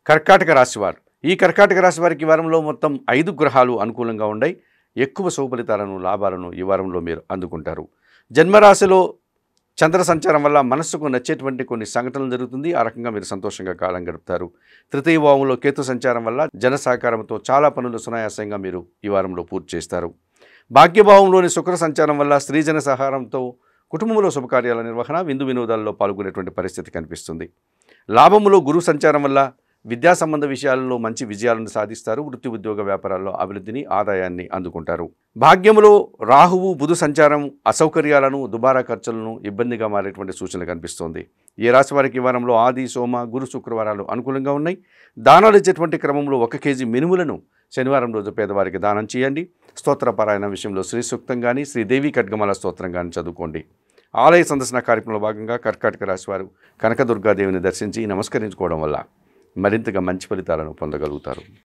కర్కాటక రాశివారు ఈ కర్కాటక రాశి వారికి ఈ వారంలో మొత్తం 5 గ్రహాలు అనుకూలంగా ఉన్నాయి. ఎక్కువ శుభఫలితాలను లాభాలను ఈ వారంలో మీరు అందుకుంటారు. జన్మరాశిలో చంద్ర సంచారం వల్ల మనస్సుకు నచ్చేటువంటి కొన్ని సంఘటనలు జరుగుతుంది. ఆ రకంగా మీరు సంతోషంగా కాలం గడుపుతారు. తృతీయ భావంలో కేతు సంచారం వల్ల జన సహకారంతో చాలా పనులు సునాయాసంగా మీరు ఈ వారంలో పూర్తి చేస్తారు. భాగ్యభావంలోని శుక్ర సంచారం వల్ల స్త్రీజన సహారంతో కుటుంబంలో శుభకార్యాల నిర్వహణ, విందు వినోదాల్లో పాల్గొనేటువంటి పరిస్థితి కనిపిస్తుంది. లాభములో గురు సంచారం వల్ల విద్యా సంబంధ విషయాలలో మంచి విజయాలను సాధిస్తారు. వృత్తి ఉద్యోగ వ్యాపారాల్లో అభివృద్ధిని, ఆదాయాన్ని అందుకుంటారు. భాగ్యములో రాహువు బుధు సంచారం అసౌకర్యాలను, దుబారా ఖర్చులను ఇబ్బందిగా మారేటువంటి సూచనలు కనిపిస్తోంది. ఏ రాశి వారికి ఈ వారంలో ఆది, సోమ, గురు, శుక్రవారాలు అనుకూలంగా ఉన్నాయి. దానాలు ఇచ్చేటువంటి క్రమంలో 1 కేజీ మినుములను శనివారం రోజు పేదవారికి దానం చేయండి. స్తోత్ర పారాయణ విషయంలో శ్రీ సూక్తం కానీ, శ్రీదేవి ఖడ్గమాల స్తోత్రం కానీ చదువుకోండి. ఆలయ సందర్శన కార్యక్రమంలో భాగంగా కర్కాటక రాశి వారు కనకదుర్గాదేవిని దర్శించి నమస్కరించుకోవడం వల్ల మరింతగా మంచి ఫలితాలను పొందగలుగుతారు.